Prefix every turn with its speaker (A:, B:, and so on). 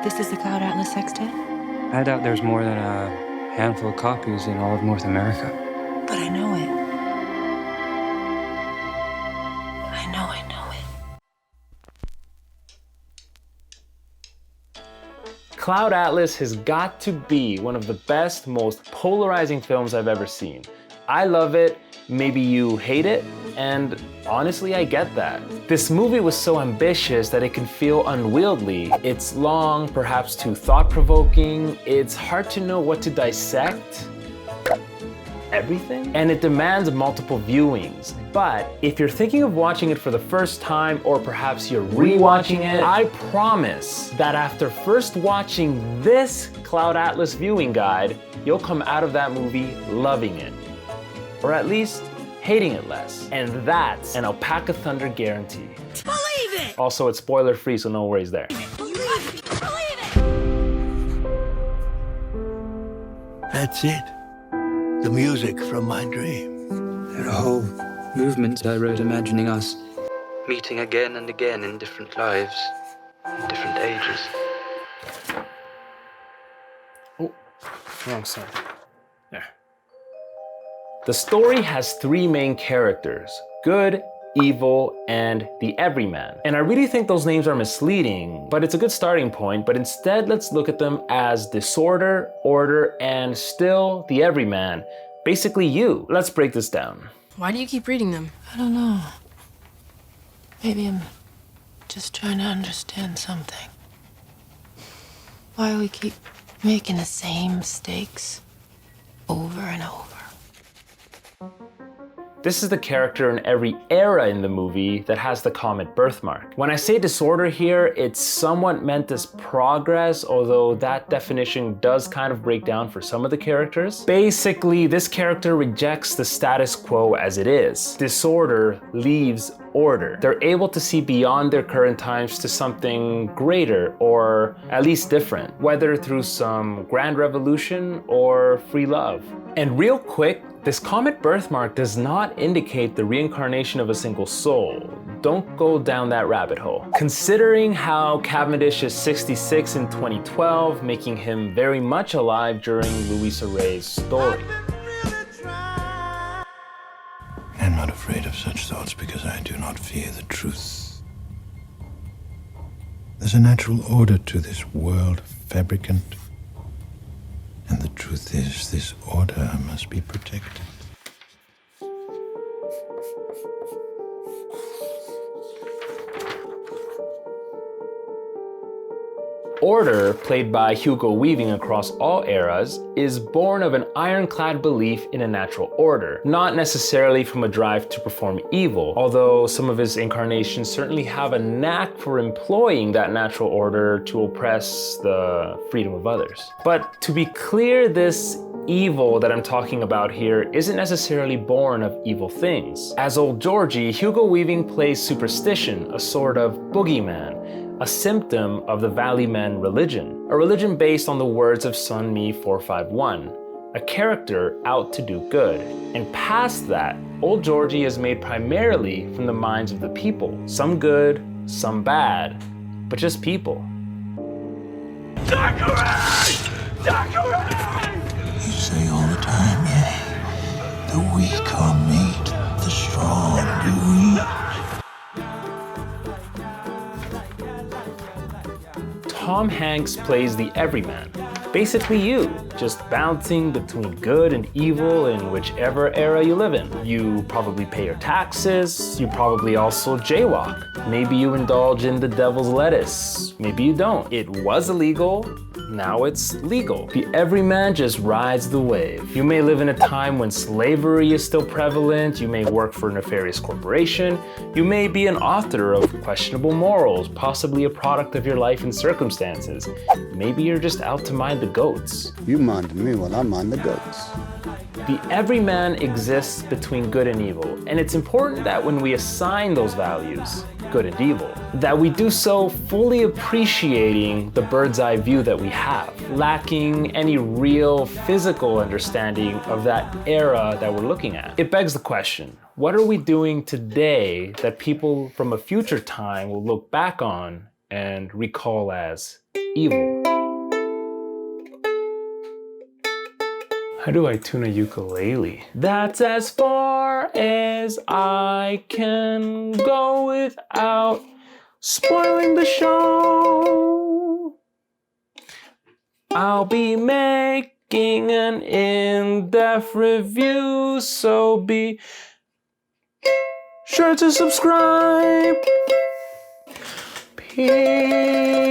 A: This is the Cloud Atlas sextet?
B: I doubt there's more than a handful of copies in all of North America.
A: But I know it. I know it.
C: Cloud Atlas has got to be one of the best, most polarizing films I've ever seen. I love it, maybe you hate it, and honestly, I get that. This movie was so ambitious that it can feel unwieldy. It's long, perhaps too thought-provoking, it's hard to know what to dissect. Everything? And it demands multiple viewings. But if you're thinking of watching it for the first time, or perhaps you're rewatching it, I promise that after first watching this Cloud Atlas viewing guide, you'll come out of that movie loving it. Or at least hating it less. And that's an Alpaca Thunder guarantee.
D: Believe it!
C: Also, it's spoiler free, so no worries there.
D: Believe it!
E: That's it. The music from my dream.
B: There are whole movements I wrote imagining us meeting again and again in different lives, in different ages.
C: Oh, wrong side. There. The story has three main characters: good, evil, and the Everyman. And I really think those names are misleading, but it's a good starting point. But instead, let's look at them as disorder, order, and still the Everyman. Basically you. Let's break this down.
F: Why do you keep reading them?
A: I don't know. Maybe I'm just trying to understand something. Why we keep making the same mistakes over and over.
C: This is the character in every era in the movie that has the comet birthmark. When I say disorder here, it's somewhat meant as progress, although that definition does kind of break down for some of the characters. Basically, this character rejects the status quo as it is. Disorder leaves order. They're able to see beyond their current times to something greater, or at least different, whether through some grand revolution or free love. And real quick, this comet birthmark does not indicate the reincarnation of a single soul. Don't go down that rabbit hole. Considering how Cavendish is 66 in 2012, making him very much alive during Louisa Ray's story.
E: I'm not afraid of such thoughts because I do not fear the truth. There's a natural order to this world, fabricant. And the truth is, this order must be protected.
C: Order, played by Hugo Weaving across all eras, is born of an ironclad belief in a natural order, not necessarily from a drive to perform evil, although some of his incarnations certainly have a knack for employing that natural order to oppress the freedom of others. But to be clear, this evil that I'm talking about here isn't necessarily born of evil things. As Old Georgie, Hugo Weaving plays superstition, a sort of boogeyman, a symptom of the Valleyman religion, a religion based on the words of Sun Mi 451, a character out to do good. And past that, Old Georgie is made primarily from the minds of the people, some good, some bad, but just people.
E: You say all the time, yeah, the weak are made, the strong do eat.
C: Tom Hanks plays the Everyman. Basically you, just bouncing between good and evil in whichever era you live in. You probably pay your taxes, you probably also jaywalk. Maybe you indulge in the devil's lettuce, maybe you don't. It was illegal, now it's legal. The Everyman just rides the wave. You may live in a time when slavery is still prevalent, you may work for a nefarious corporation, you may be an author of questionable morals, possibly a product of your life and circumstances. Maybe you're just out to mind the goats.
G: You mind me while I mind the goats.
C: The Everyman exists between good and evil, and it's important that when we assign those values, good and evil, that we do so fully appreciating the bird's eye view that we have, lacking any real physical understanding of that era that we're looking at. It begs the question, what are we doing today that people from a future time will look back on and recall as evil. How do I tune a ukulele? That's as far as I can go without spoiling the show. I'll be making an in-depth review, so be sure to subscribe. Peace.